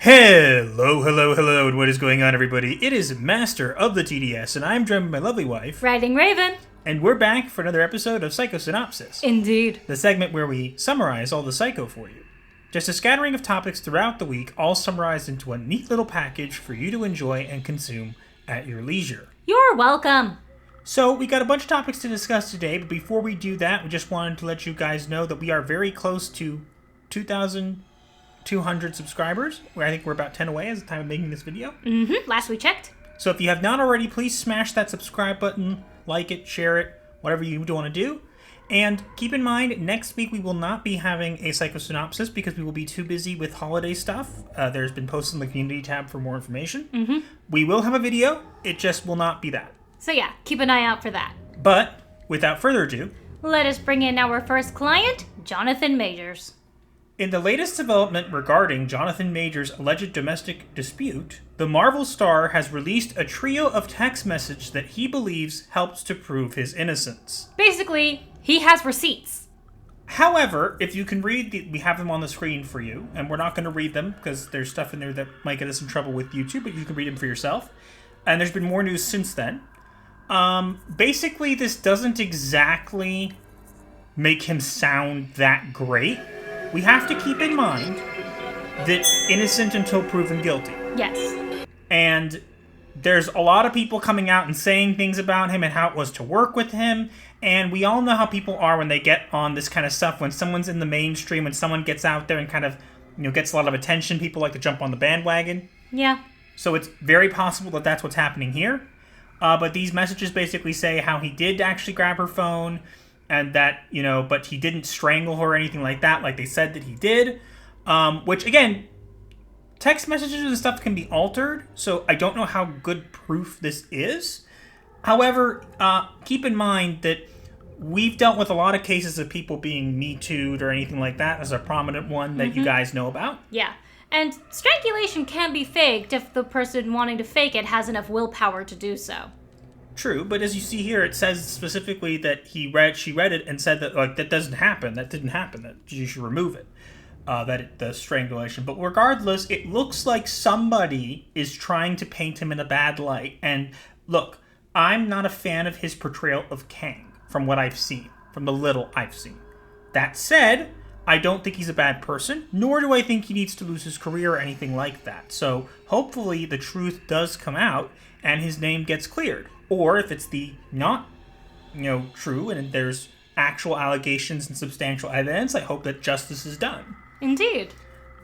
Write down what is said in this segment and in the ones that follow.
Hello, and what is going on, everybody? It is Master of the TDS, and I'm joined by my lovely wife, WritingRaven. And we're back for another episode of Psycho-Synopsis. Indeed. The segment where we summarize all the Psycho for you. Just a scattering of topics throughout the week, all summarized into a neat little package for you to enjoy and consume at your leisure. You're welcome. So, we got a bunch of topics to discuss today, but before we do that, we just wanted to let you guys know that we are very close to 2,200 subscribers. I think we're about 10 away as the time of making this video. Last we checked. So if you have not already, please smash that subscribe button, like it, share it, whatever you want to do. And keep in mind, next week we will not be having a Psycho-Synopsis because we will be too busy with holiday stuff. There's been posts in the community tab for more information. We will have a video, it just will not be that. So yeah, keep an eye out for that. But, without further ado, let us bring in our first client, Jonathan Majors. in the latest development regarding Jonathan Majors' alleged domestic dispute, the Marvel star has released a trio of text messages that he believes helps to prove his innocence. Basically, he has receipts. However, if you can read, we have them on the screen for you, and we're not going to read them because there's stuff in there that might get us in trouble with YouTube, but you can read them for yourself. And there's been more news since then. Basically, this doesn't exactly make him sound that great. We have to keep in mind that innocent until proven guilty. Yes. And there's a lot of people coming out and saying things about him and how it was to work with him. And we all know how people are when they get on this kind of stuff. When someone's in the mainstream, when someone gets out there and kind of, gets a lot of attention, people like to jump on the bandwagon. Yeah. So it's very possible that that's what's happening here. But these messages basically say how he did actually grab her phone, and that, but he didn't strangle her or anything like that, like they said that he did. Which, again, text messages and stuff can be altered, so I don't know how good proof this is. However, keep in mind that we've dealt with a lot of cases of people being Me Too'd or anything like that. As a prominent one that you guys know about. Yeah. And strangulation can be faked if the person wanting to fake it has enough willpower to do so. True, but as you see here, it says specifically that she read it and said that that doesn't happen, that didn't happen, that you should remove it, the strangulation. But regardless, it looks like somebody is trying to paint him in a bad light. And look, I'm not a fan of his portrayal of Kang, from what I've seen, from the little I've seen. That said, I don't think he's a bad person, nor do I think he needs to lose his career or anything like that. So hopefully the truth does come out and his name gets cleared. Or if it's the not, true and there's actual allegations and substantial evidence, I hope that justice is done. Indeed.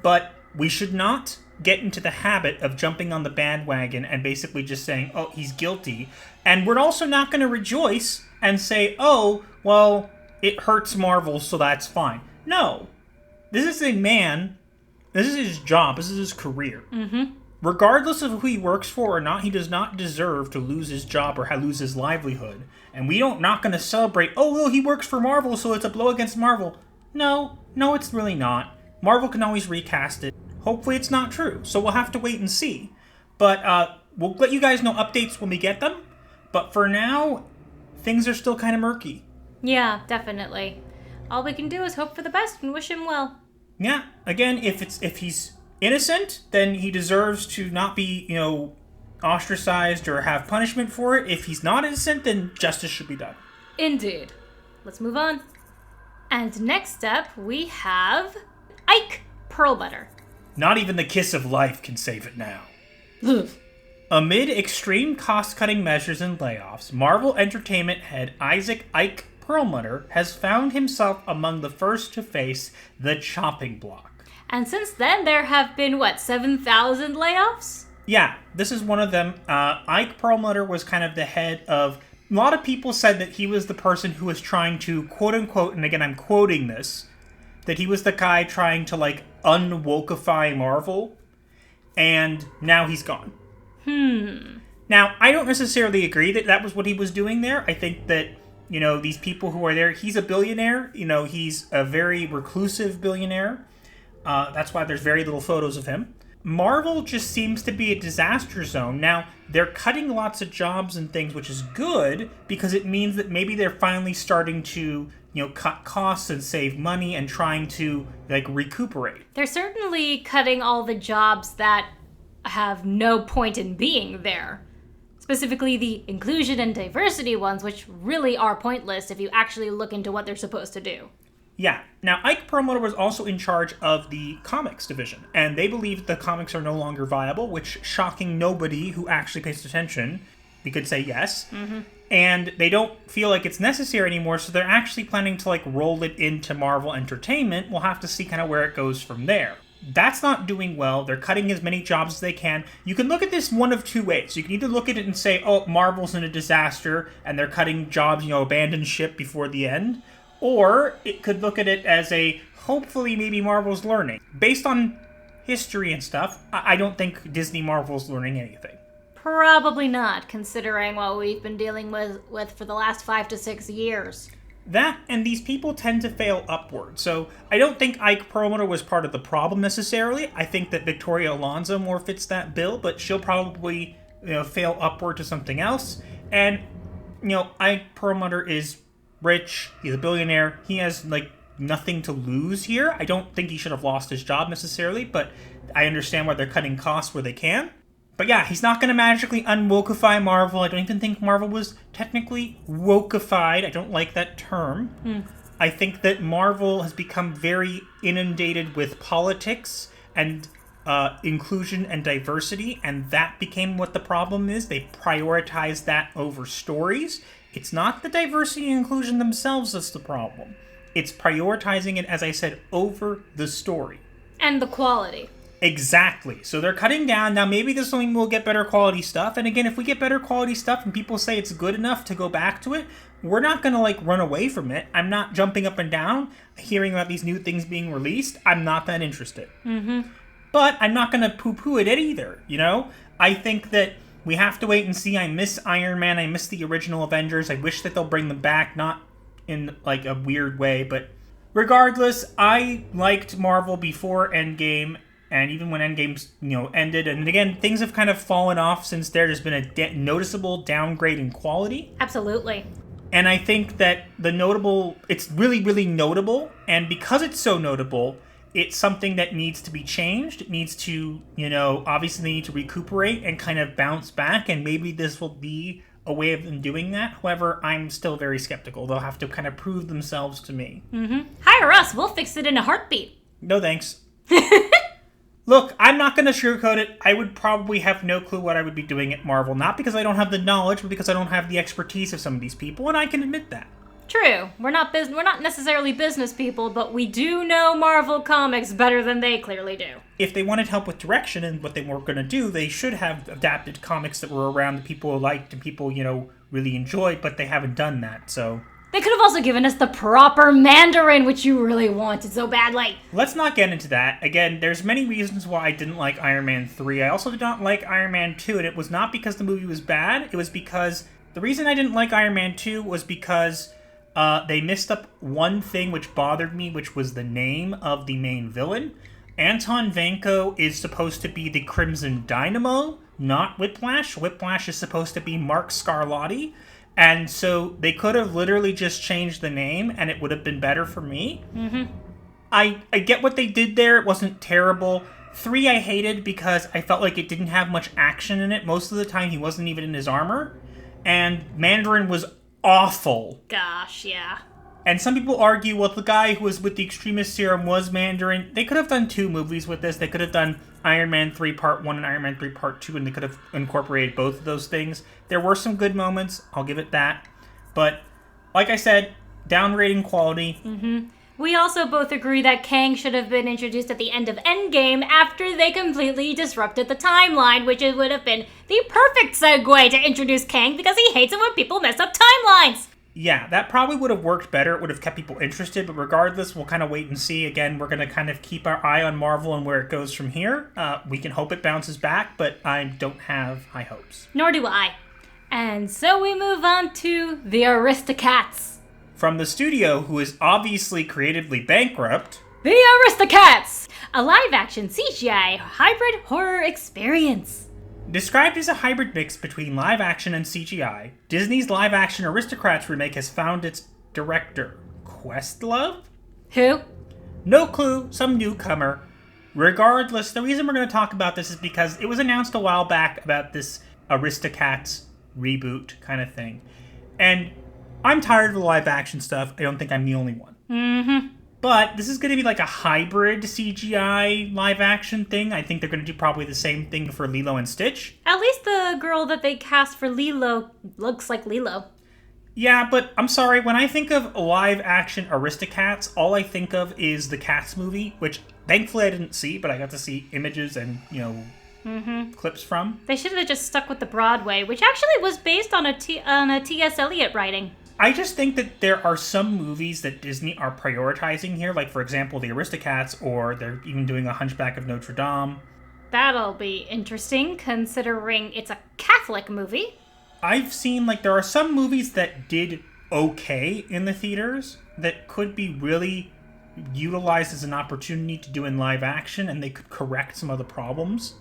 But we should not get into the habit of jumping on the bandwagon and basically just saying, oh, he's guilty. And we're also not going to rejoice and say, oh, well, it hurts Marvel, so that's fine. No. This is a man. This is his job. This is his career. Regardless of who he works for or not, he does not deserve to lose his job or lose his livelihood. And we don't not going to celebrate, oh, well, he works for Marvel, so it's a blow against Marvel. No, it's really not. Marvel can always recast it. Hopefully it's not true, so we'll have to wait and see. But we'll let you guys know updates when we get them. But for now, things are still kind of murky. Yeah, definitely. All we can do is hope for the best and wish him well. Yeah, again, if he's innocent, then he deserves to not be, ostracized or have punishment for it. If he's not innocent, then justice should be done. Indeed. Let's move on. And next up, we have Ike Pearlman. Not even the kiss of life can save it now. Amid extreme cost-cutting measures and layoffs, Marvel Entertainment head Ike Pearlman has found himself among the first to face the chopping block. And since then, there have been, 7,000 layoffs? Yeah, this is one of them. Ike Pearlman was kind of the head of... A lot of people said that he was the person who was trying to, quote-unquote, and again, I'm quoting this, that he was the guy trying to, unwokeify Marvel, and now he's gone. Now, I don't necessarily agree that that was what he was doing there. I think that, these people who are there, he's a billionaire. He's a very reclusive billionaire. That's why there's very little photos of him. Marvel just seems to be a disaster zone. Now, they're cutting lots of jobs and things, which is good, because it means that maybe they're finally starting to cut costs and save money and trying to, recuperate. They're certainly cutting all the jobs that have no point in being there. Specifically the inclusion and diversity ones, which really are pointless if you actually look into what they're supposed to do. Yeah. Now, Ike Pearlman was also in charge of the comics division, and they believe the comics are no longer viable, which, shocking nobody who actually pays attention, we could say yes. Mm-hmm. And they don't feel like it's necessary anymore, so they're actually planning to, roll it into Marvel Entertainment. We'll have to see kind of where it goes from there. That's not doing well. They're cutting as many jobs as they can. You can look at this one of two ways. You can either look at it and say, oh, Marvel's in a disaster, and they're cutting jobs, abandon ship before the end. Or it could look at it as hopefully maybe Marvel's learning. Based on history and stuff, I don't think Disney Marvel's learning anything. Probably not, considering what we've been dealing with for the last 5 to 6 years. That, and these people tend to fail upward. So I don't think Ike Pearlman was part of the problem necessarily. I think that Victoria Alonso more fits that bill, but she'll probably fail upward to something else. And, Ike Pearlman is rich. He's a billionaire. He has, nothing to lose here. I don't think he should have lost his job necessarily, but I understand why they're cutting costs where they can. But yeah, he's not going to magically unwokify Marvel. I don't even think Marvel was technically wokeified. I don't like that term. I think that Marvel has become very inundated with politics and inclusion and diversity, and that became what the problem is. They prioritize that over stories. It's not the diversity and inclusion themselves that's the problem. It's prioritizing it, as I said, over the story. And the quality. Exactly. So they're cutting down. Now, maybe this one will get better quality stuff. And again, if we get better quality stuff and people say it's good enough to go back to it, we're not going to, run away from it. I'm not jumping up and down, hearing about these new things being released. I'm not that interested. Mm-hmm. But I'm not going to poo-poo it either, I think that we have to wait and see. I miss Iron Man. I miss the original Avengers. I wish that they'll bring them back, not in, a weird way. But regardless, I liked Marvel before Endgame. And even when Endgame, ended, and again, things have kind of fallen off since there. There's been a noticeable downgrade in quality. Absolutely. And I think that it's really, really notable. And because it's so notable, it's something that needs to be changed. It needs to, obviously they need to recuperate and kind of bounce back. And maybe this will be a way of them doing that. However, I'm still very skeptical. They'll have to kind of prove themselves to me. Mm-hmm. Hire us. We'll fix it in a heartbeat. No thanks. Look, I'm not going to sugarcoat it. I would probably have no clue what I would be doing at Marvel. Not because I don't have the knowledge, but because I don't have the expertise of some of these people, and I can admit that. True. We're not necessarily business people, but we do know Marvel Comics better than they clearly do. If they wanted help with direction and what they were going to do, they should have adapted comics that were around that people liked and people, really enjoyed, but they haven't done that, so... They could have also given us the proper Mandarin, which you really wanted so badly. Let's not get into that. Again, there's many reasons why I didn't like Iron Man 3. I also did not like Iron Man 2, and it was not because the movie was bad. It was because... The reason I didn't like Iron Man 2 was because they missed up one thing which bothered me, which was the name of the main villain. Anton Vanko is supposed to be the Crimson Dynamo, not Whiplash. Whiplash is supposed to be Mark Scarlatti. And so they could have literally just changed the name and it would have been better for me. Mm-hmm. I get what they did there. It wasn't terrible. 3 I hated because I felt like it didn't have much action in it. Most of the time he wasn't even in his armor. And Mandarin was awful. Gosh, yeah. And some people argue, well, the guy who was with the Extremist Serum was Mandarin. They could have done 2 movies with this. They could have done Iron Man 3 Part 1 and Iron Man 3 Part 2, and they could have incorporated both of those things. There were some good moments. I'll give it that. But, like I said, downgrading quality. Mm-hmm. We also both agree that Kang should have been introduced at the end of Endgame after they completely disrupted the timeline, which would have been the perfect segue to introduce Kang because he hates it when people mess up timelines. Yeah, that probably would have worked better. It would have kept people interested, but regardless, we'll kind of wait and see. Again, we're going to kind of keep our eye on Marvel and where it goes from here. We can hope it bounces back, but I don't have high hopes. Nor do I. And so we move on to the Aristocats. From the studio, who is obviously creatively bankrupt, the Aristocats! A live-action CGI hybrid horror experience. Described as a hybrid mix between live action and CGI, Disney's live-action Aristocats remake has found its director, Questlove? Who? No clue, some newcomer. Regardless, the reason we're going to talk about this is because it was announced a while back about this Aristocats reboot kind of thing. And I'm tired of the live action stuff. I don't think I'm the only one. Mm-hmm. But this is going to be like a hybrid CGI live action thing. I think they're going to do probably the same thing for Lilo and Stitch. At least the girl that they cast for Lilo looks like Lilo. Yeah, but I'm sorry, when I think of live action Aristocats, all I think of is the Cats movie, which thankfully I didn't see, but I got to see images and, clips from. They should have just stuck with the Broadway, which actually was based on a T.S. Eliot writing. I just think that there are some movies that Disney are prioritizing here, like, for example, the Aristocats, or they're even doing A Hunchback of Notre Dame. That'll be interesting, considering it's a Catholic movie. I've seen, there are some movies that did okay in the theaters that could be really utilized as an opportunity to do in live action, and they could correct some of the problems.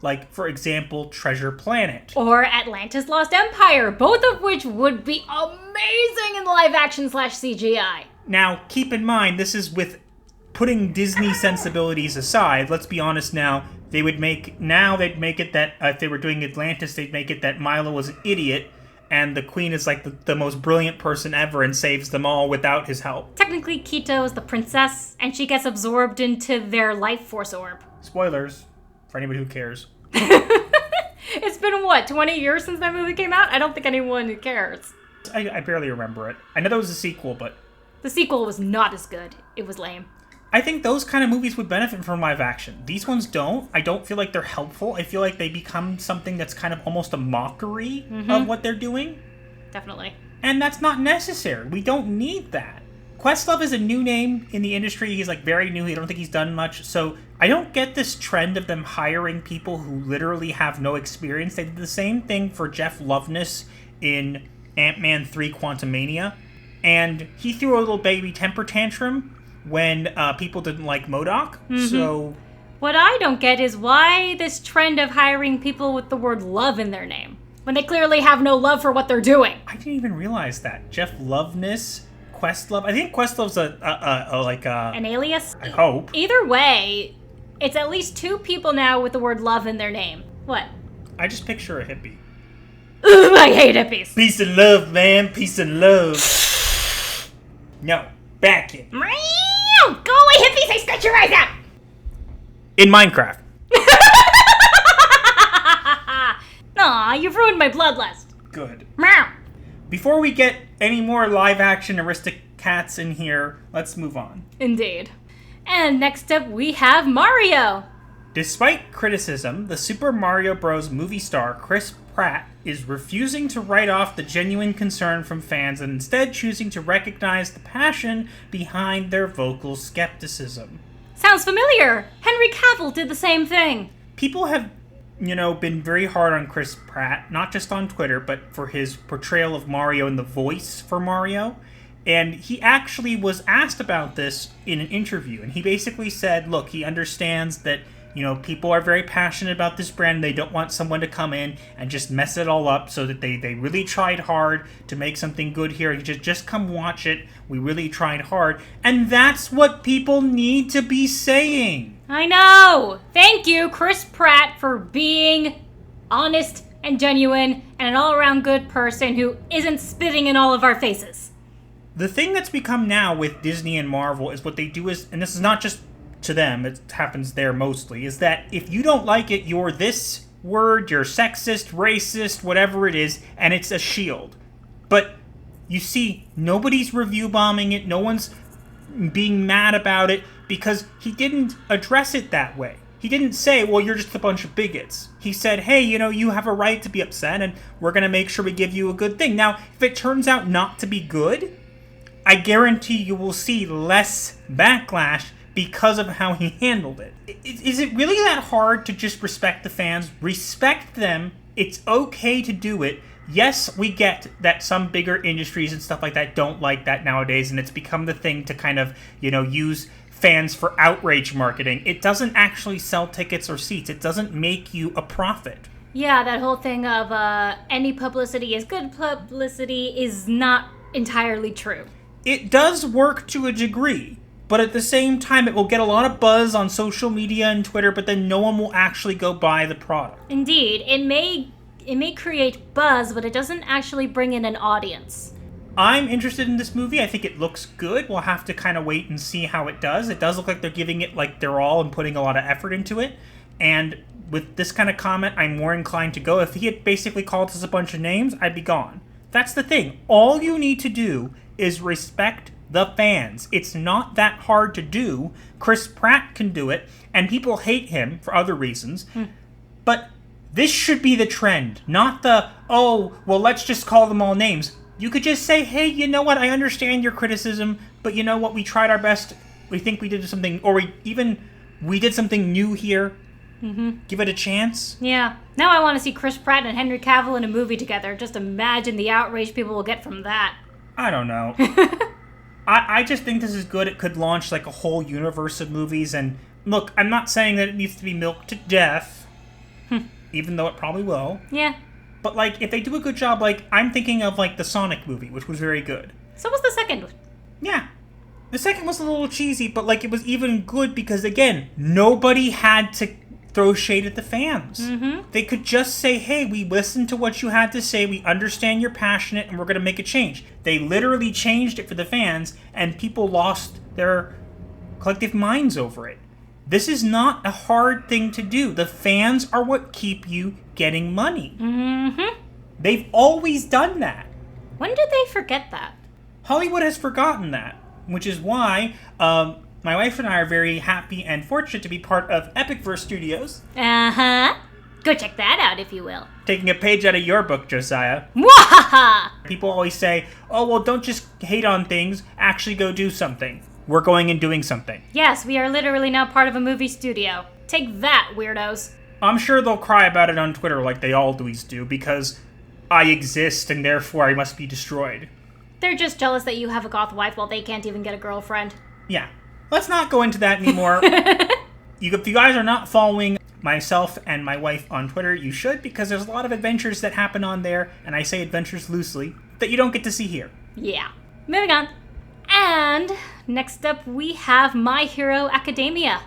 Like, for example, Treasure Planet. Or Atlantis Lost Empire, both of which would be amazing in live action / CGI. Now, keep in mind, this is with putting Disney sensibilities aside. Let's be honest now. They'd make it that, if they were doing Atlantis, they'd make it that Milo was an idiot, and the queen is the most brilliant person ever and saves them all without his help. Technically, Quito is the princess, and she gets absorbed into their life force orb. Spoilers, for anybody who cares. It's been, 20 years since that movie came out? I don't think anyone cares. I barely remember it. I know there was a sequel, but... The sequel was not as good. It was lame. I think those kind of movies would benefit from live action. These ones don't. I don't feel like they're helpful. I feel like they become something that's kind of almost a mockery of what they're doing. Definitely. And that's not necessary. We don't need that. Questlove is a new name in the industry. He's very new. I don't think he's done much. So I don't get this trend of them hiring people who literally have no experience. They did the same thing for Jeff Loveness in Ant-Man 3 Quantumania. And he threw a little baby temper tantrum when people didn't like MODOK. So what I don't get is why this trend of hiring people with the word love in their name, when they clearly have no love for what they're doing. I didn't even realize that. Jeff Loveness, Questlove. I think Questlove's an alias? I hope. Either way, it's at least 2 people now with the word love in their name. What? I just picture a hippie. Ooh, I hate hippies. Peace and love, man. Peace and love. No. Back in. Go away, hippies! I scratch your eyes out! In Minecraft. Aw, you've ruined my bloodlust. Good. Meow. Before we get any more live-action Aristocats in here, let's move on. Indeed. And next up, we have Mario. Despite criticism, the Super Mario Bros. Movie star Chris Pratt is refusing to write off the genuine concern from fans and instead choosing to recognize the passion behind their vocal skepticism. Sounds familiar. Henry Cavill did the same thing. People have, been very hard on Chris Pratt, not just on Twitter, but for his portrayal of Mario and the voice for Mario. And he actually was asked about this in an interview, and he basically said, look, he understands that people are very passionate about this brand. They don't want someone to come in and just mess it all up, so that they really tried hard to make something good here. Just come watch it. We really tried hard. And that's what people need to be saying. I know. Thank you, Chris Pratt, for being honest and genuine and an all-around good person who isn't spitting in all of our faces. The thing that's become now with Disney and Marvel is what they do is, and this is not just to them, it happens there mostly, is that if you don't like it, you're this word, you're sexist, racist, whatever it is, and it's a shield. But you see, nobody's review bombing it, no one's being mad about it, because he didn't address it that way. He didn't say, well, you're just a bunch of bigots. He said, hey, you have a right to be upset, and we're going to make sure we give you a good thing. Now, if it turns out not to be good, I guarantee you will see less backlash because of how he handled it. Is it really that hard to just respect the fans? Respect them. It's okay to do it. Yes, we get that some bigger industries and stuff like that don't like that nowadays, and it's become the thing to kind of, use fans for outrage marketing. It doesn't actually sell tickets or seats. It doesn't make you a profit. Yeah, that whole thing of any publicity is good publicity is not entirely true. it does work to a degree. But at the same time, it will get a lot of buzz on social media and Twitter, but then no one will actually go buy the product. Indeed. It may create buzz, but it doesn't actually bring in an audience. I'm interested in this movie. I think it looks good. We'll have to kind of wait and see how it does. It does look like they're giving it like their all and putting a lot of effort into it. And with this kind of comment, I'm more inclined to go. If he had basically called us a bunch of names, I'd be gone. That's the thing. All you need to do is respect the fans. It's not that hard to do. Chris Pratt can do it, and people hate him for other reasons. But this should be the trend, not the, oh, well, let's just call them all names. You could just say, hey, you know what, I understand your criticism, but you know what, we tried our best. We think we did something, or we did something new here. Give it a chance. Yeah. Now I want to see Chris Pratt and Henry Cavill in a movie together. Just imagine the outrage people will get from that. I don't know. I just think this is good. It could launch like a whole universe of movies. And look, I'm not saying that it needs to be milked to death, even though it probably will. Yeah. But like, if they do a good job, like, I'm thinking of like the Sonic movie, which was very good. So was the second. Yeah. The second was a little cheesy, but like it was even good because, again, nobody had to throw shade at the fans. They could just say, hey, we listened to what you had to say, we understand you're passionate, and we're going to make a change. They literally changed it for the fans, and people lost their collective minds over it. This is not a hard thing to do. The fans are what keep you getting money. They've always done that. When did they forget that? Hollywood has forgotten that, which is why my wife and I are very happy and fortunate to be part of Epicverse Studios. Go check that out, if you will. Taking a page out of your book, Josiah. Mwahaha! People always say, oh, well, don't just hate on things, actually go do something. We're going and doing something. Yes, we are literally now part of a movie studio. Take that, weirdos. I'm sure they'll cry about it on Twitter like they always do, because I exist and therefore I must be destroyed. They're just jealous that you have a goth wife while they can't even get a girlfriend. Yeah. Let's not go into that anymore. If you guys are not following myself and my wife on Twitter, you should, because there's a lot of adventures that happen on there, and I say adventures loosely, that you don't get to see here. Yeah. Moving on. And next up we have My Hero Academia.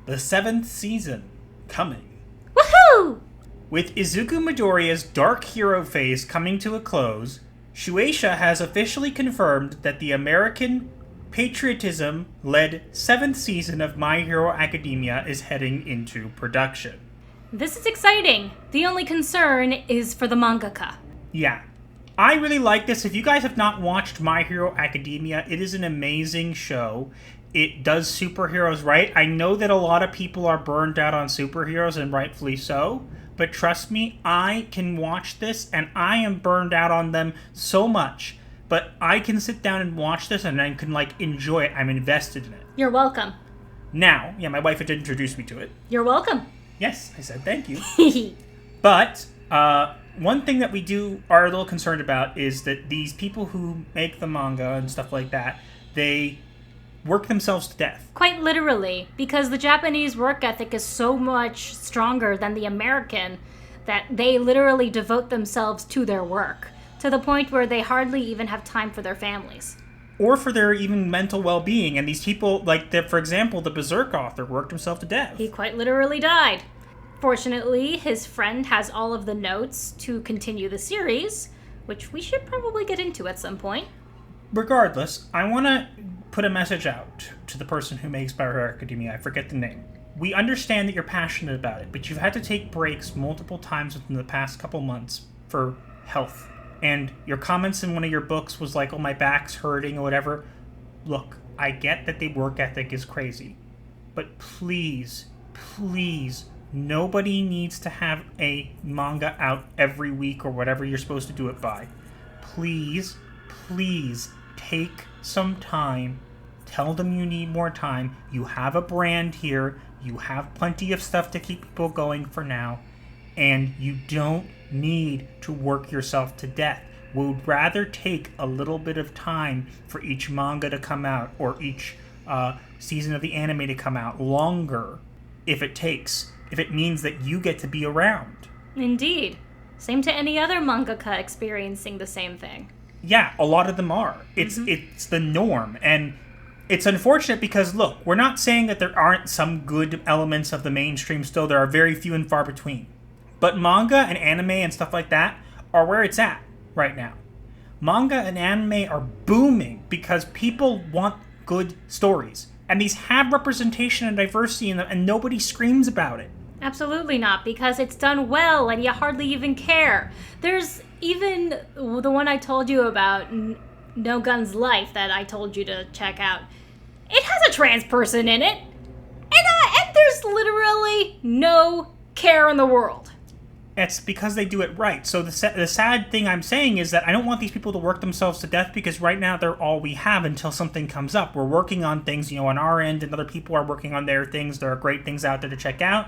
The 7th season coming. Woohoo! With Izuku Midoriya's dark hero phase coming to a close, Shueisha has officially confirmed that the American patriotism-led 7th season of My Hero Academia is heading into production. This is exciting. The only concern is for the mangaka. Yeah. I really like this. If you guys have not watched My Hero Academia, it is an amazing show. It does superheroes right. I know that a lot of people are burned out on superheroes, and rightfully so. But trust me, I can watch this, and I am burned out on them so much. But I can sit down and watch this, and I can, like, enjoy it. I'm invested in it. You're welcome. Now, yeah, my wife had introduced me to it. You're welcome. Yes, I said thank you. But, one thing that we are a little concerned about is that these people who make the manga and stuff like that, they work themselves to death. Quite literally, because the Japanese work ethic is so much stronger than the American that they literally devote themselves to their work, to the point where they hardly even have time for their families. Or for their even mental well-being. And these people, like, for example, the Berserk author worked himself to death. He quite literally died. Fortunately, his friend has all of the notes to continue the series, which we should probably get into at some point. Regardless, I want to put a message out to the person who makes My Hero Academia. I forget the name. We understand that you're passionate about it, but you've had to take breaks multiple times within the past couple months for health. And your comments in one of your books was like, oh, my back's hurting or whatever. Look, I get that the work ethic is crazy. But please, nobody needs to have a manga out every week or whatever you're supposed to do it by. Please take some time. Tell them you need more time. You have a brand here. You have plenty of stuff to keep people going for now. And you don't need to work yourself to death. We'd rather take a little bit of time for each manga to come out or each season of the anime to come out longer if it means that you get to be around. Indeed. Same to any other mangaka experiencing the same thing. Yeah, a lot of them are. It's the norm, and it's unfortunate because, look, we're not saying that there aren't some good elements of the mainstream still. There are very few and far between. But manga and anime and stuff like that are where it's at right now. Manga and anime are booming because people want good stories. And these have representation and diversity in them, and nobody screams about it. Absolutely not, because it's done well and you hardly even care. There's even the one I told you about, No Guns Life, that I told you to check out. It has a trans person in it, and there's literally no care in the world. It's because they do it right. So the sad thing I'm saying is that I don't want these people to work themselves to death, because right now they're all we have until something comes up. We're working on things, on our end, and other people are working on their things. There are great things out there to check out.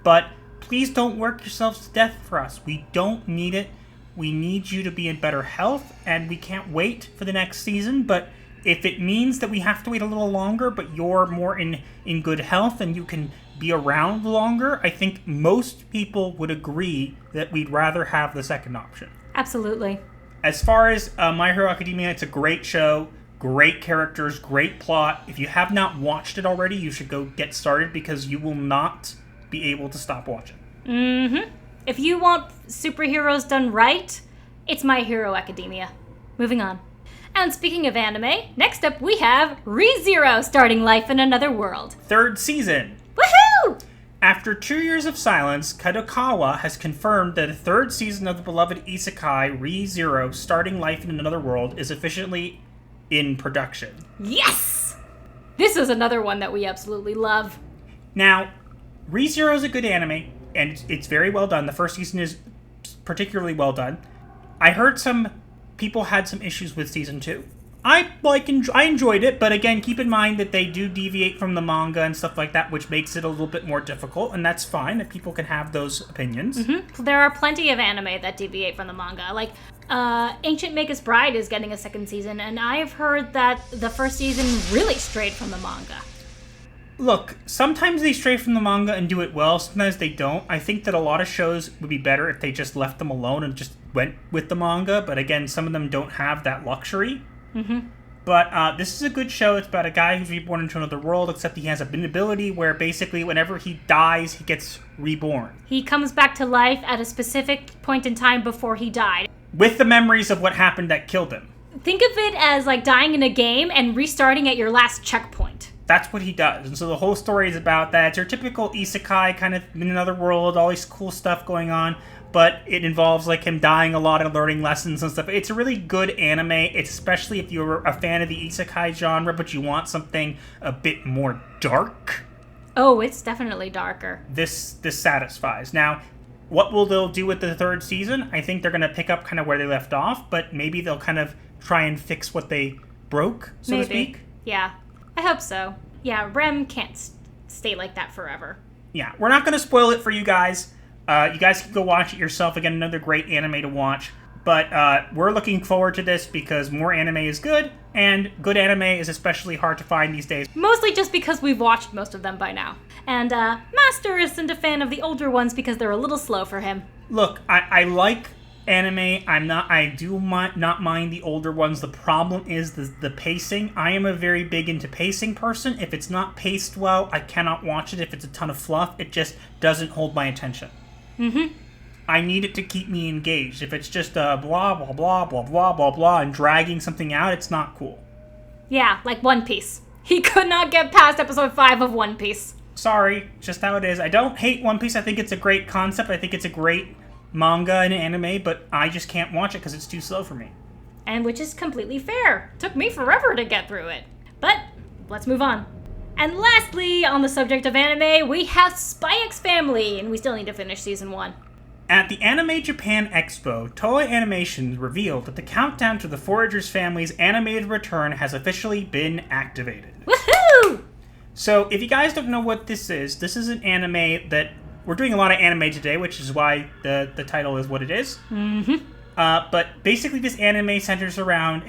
But please don't work yourselves to death for us. We don't need it. We need you to be in better health, and we can't wait for the next season. But if it means that we have to wait a little longer, but you're more in good health and you can be around longer, I think most people would agree that we'd rather have the second option. Absolutely. As far as My Hero Academia, it's a great show, great characters, great plot. If you have not watched it already, you should go get started, because you will not be able to stop watching. If you want superheroes done right, it's My Hero Academia. Moving on. And speaking of anime, next up we have ReZero starting life in another world. 3rd season. Woohoo! After 2 years of silence, Kadokawa has confirmed that a 3rd season of the beloved isekai ReZero starting life in another world is officially in production. Yes! This is another one that we absolutely love. Now, ReZero is a good anime, and it's very well done. The 1st season is particularly well done. I heard some people had some issues with season 2. I enjoyed it, but again, keep in mind that they do deviate from the manga and stuff like that, which makes it a little bit more difficult, and that's fine, that people can have those opinions. There are plenty of anime that deviate from the manga. Like, Ancient Magus Bride is getting a 2nd season, and I've heard that the 1st season really strayed from the manga. Look, sometimes they stray from the manga and do it well, sometimes they don't. I think that a lot of shows would be better if they just left them alone and just went with the manga, but again, some of them don't have that luxury. But this is a good show. It's about a guy who's reborn into another world, except he has an ability where basically whenever he dies, he gets reborn. He comes back to life at a specific point in time before he died. With the memories of what happened that killed him. Think of it as like dying in a game and restarting at your last checkpoint. That's what he does. And so the whole story is about that. It's your typical isekai, kind of in another world, all this cool stuff going on. But it involves like him dying a lot and learning lessons and stuff. It's a really good anime, especially if you're a fan of the isekai genre, but you want something a bit more dark. Oh, it's definitely darker. This satisfies. Now, what will they'll do with the 3rd season? I think they're going to pick up kind of where they left off, but maybe they'll kind of try and fix what they broke, so to speak. Yeah, I hope so. Yeah, Rem can't stay like that forever. Yeah, we're not going to spoil it for you guys. You guys can go watch it yourself. Again, another great anime to watch. But we're looking forward to this because more anime is good, and good anime is especially hard to find these days. Mostly just because we've watched most of them by now. And Master isn't a fan of the older ones because they're a little slow for him. Look, I like anime. I do not mind the older ones. The problem is the pacing. I am a very big into pacing person. If it's not paced well, I cannot watch it. If it's a ton of fluff, it just doesn't hold my attention. I need it to keep me engaged. If it's just blah, blah, blah, blah, blah, blah, blah, and dragging something out, it's not cool. Yeah, like One Piece. He could not get past episode 5 of One Piece. Sorry, just how it is. I don't hate One Piece. I think it's a great concept. I think it's a great manga and anime, but I just can't watch it because it's too slow for me. And which is completely fair. Took me forever to get through it. But let's move on. And lastly, on the subject of anime, we have Spy X Family, and we still need to finish season 1. At the Anime Japan Expo, Toei Animation revealed that the countdown to the Foragers family's animated return has officially been activated. Woohoo! So, if you guys don't know what this is an anime that... We're doing a lot of anime today, which is why the title is what it is. But basically, this anime centers around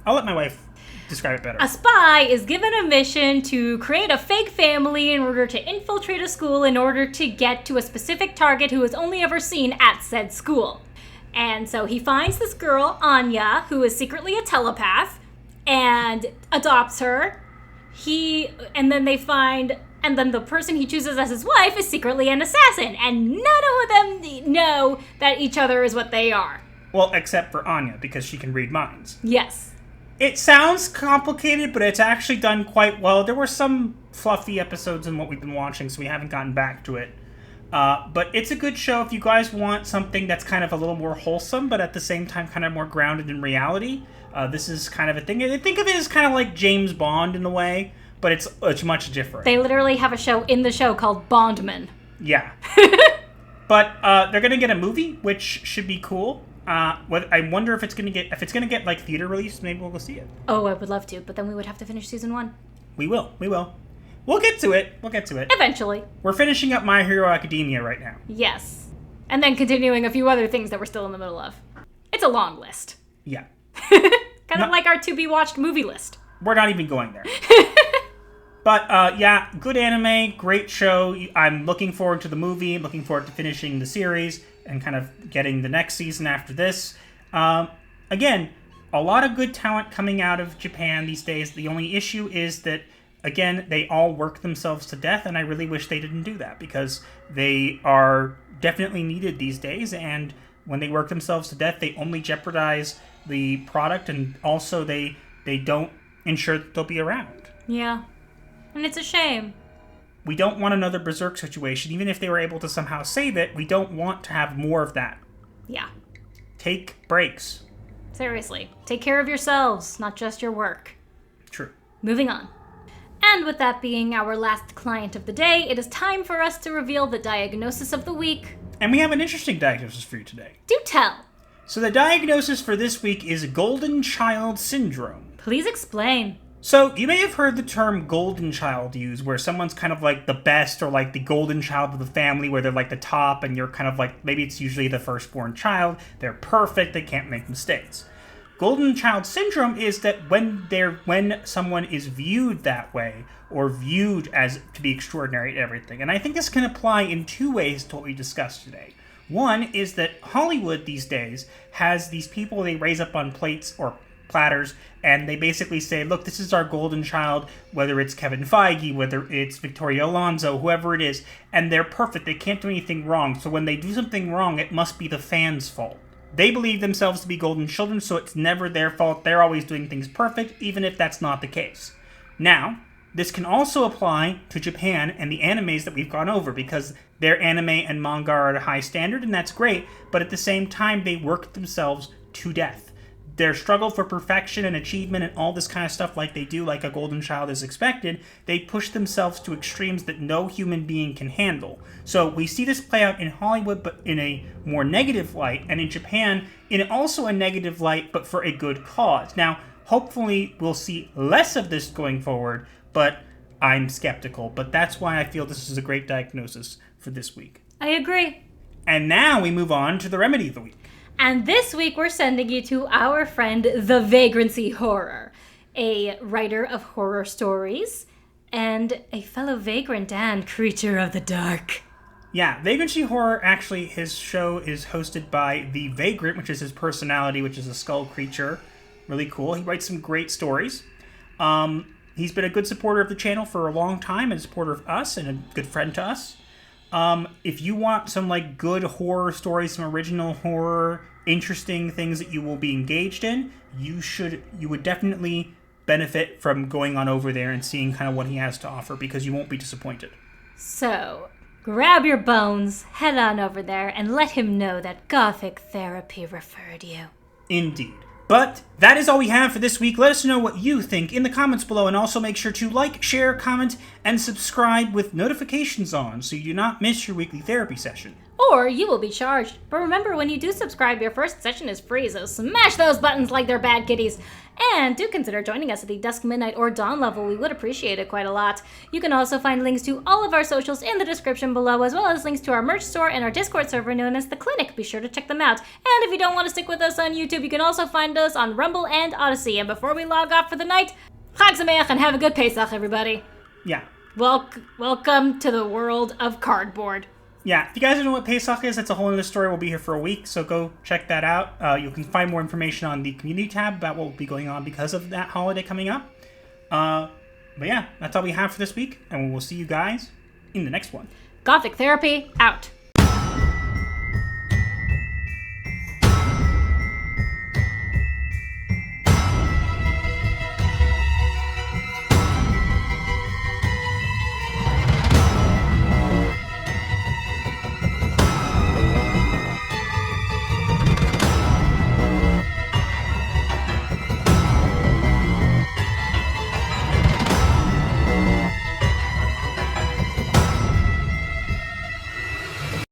I'll let my wife describe it better. A spy is given a mission to create a fake family in order to infiltrate a school in order to get to a specific target who is only ever seen at said school. And so he finds this girl, Anya, who is secretly a telepath, and adopts her. And then the person he chooses as his wife is secretly an assassin, and none of them know that each other is what they are. Well, except for Anya, because she can read minds. Yes. It sounds complicated, but it's actually done quite well. There were some fluffy episodes in what we've been watching, so we haven't gotten back to it. But it's a good show if you guys want something that's kind of a little more wholesome, but at the same time kind of more grounded in reality. This is kind of a thing. I think of it as kind of like James Bond in a way, but it's much different. They literally have a show in the show called Bondman. Yeah. But they're going to get a movie, which should be cool. I wonder if it's gonna get like theater release. Maybe we'll go see it. Oh, I would love to, but then we would have to finish season 1. We will. We'll get to it. Eventually. We're finishing up My Hero Academia right now. Yes, and then continuing a few other things that we're still in the middle of. It's a long list. Yeah. Kind of like our to be watched movie list. We're not even going there. But yeah, good anime, great show. I'm looking forward to the movie. I'm looking forward to finishing the series and kind of getting the next season after this. Again, a lot of good talent coming out of Japan these days. The only issue is that, again, they all work themselves to death, and I really wish they didn't do that because they are definitely needed these days, and when they work themselves to death, they only jeopardize the product, and also they don't ensure that they'll be around. Yeah, and it's a shame. We don't want another Berserk situation. Even if they were able to somehow save it, we don't want to have more of that. Yeah. Take breaks. Seriously. Take care of yourselves, not just your work. True. Moving on. And with that being our last client of the day, it is time for us to reveal the diagnosis of the week. And we have an interesting diagnosis for you today. Do tell. So the diagnosis for this week is Golden Child Syndrome. Please explain. So, you may have heard the term golden child used, where someone's kind of like the best or like the golden child of the family, where they're like the top and you're kind of like, maybe it's usually the firstborn child, they're perfect, they can't make mistakes. Golden child syndrome is that when someone is viewed that way, or viewed as to be extraordinary at everything. And I think this can apply in two ways to what we discussed today. One is that Hollywood these days has these people they raise up on plates or platters, and they basically say, look, this is our golden child, whether it's Kevin Feige, whether it's Victoria Alonso, whoever it is, and they're perfect, they can't do anything wrong, so when they do something wrong, it must be the fans' fault. They believe themselves to be golden children, so it's never their fault, they're always doing things perfect, even if that's not the case. Now, this can also apply to Japan and the animes that we've gone over, because their anime and manga are at a high standard, and that's great, but at the same time, they work themselves to death. Their struggle for perfection and achievement and all this kind of stuff like they do, like a golden child is expected, they push themselves to extremes that no human being can handle. So we see this play out in Hollywood, but in a more negative light, and in Japan, in also a negative light, but for a good cause. Now, hopefully we'll see less of this going forward, but I'm skeptical. But that's why I feel this is a great diagnosis for this week. I agree. And now we move on to the remedy of the week. And this week we're sending you to our friend, The Vagrancy Horror, a writer of horror stories and a fellow vagrant and creature of the dark. Yeah, Vagrancy Horror, actually, his show is hosted by The Vagrant, which is his personality, which is a skull creature. Really cool. He writes some great stories. He's been a good supporter of the channel for a long time, and a supporter of us, and a good friend to us. If you want some like good horror stories, some original horror, interesting things that you will be engaged in, you would definitely benefit from going on over there and seeing kind of what he has to offer, because you won't be disappointed. So, grab your bones, head on over there, and let him know that Gothic Therapy referred you. Indeed. But that is all we have for this week. Let us know what you think in the comments below, and also make sure to like, share, comment, and subscribe with notifications on so you do not miss your weekly therapy session. Or you will be charged. But remember, when you do subscribe, your first session is free, so smash those buttons like they're bad kitties. And do consider joining us at the Dusk, Midnight, or Dawn level. We would appreciate it quite a lot. You can also find links to all of our socials in the description below, as well as links to our merch store and our Discord server known as The Clinic. Be sure to check them out. And if you don't want to stick with us on YouTube, you can also find us on Rumble and Odyssey. And before we log off for the night, Chag Sameach and have a good Pesach, everybody. Yeah. Welcome to the world of cardboard. yeah, if you guys don't know what Pesach is, that's a whole other story. We'll be here for a week, so go check that out. You can find more information on the community tab about what will be going on because of that holiday coming up. But yeah, that's all we have for this week, and we will see you guys in the next one. Gothic Therapy, out.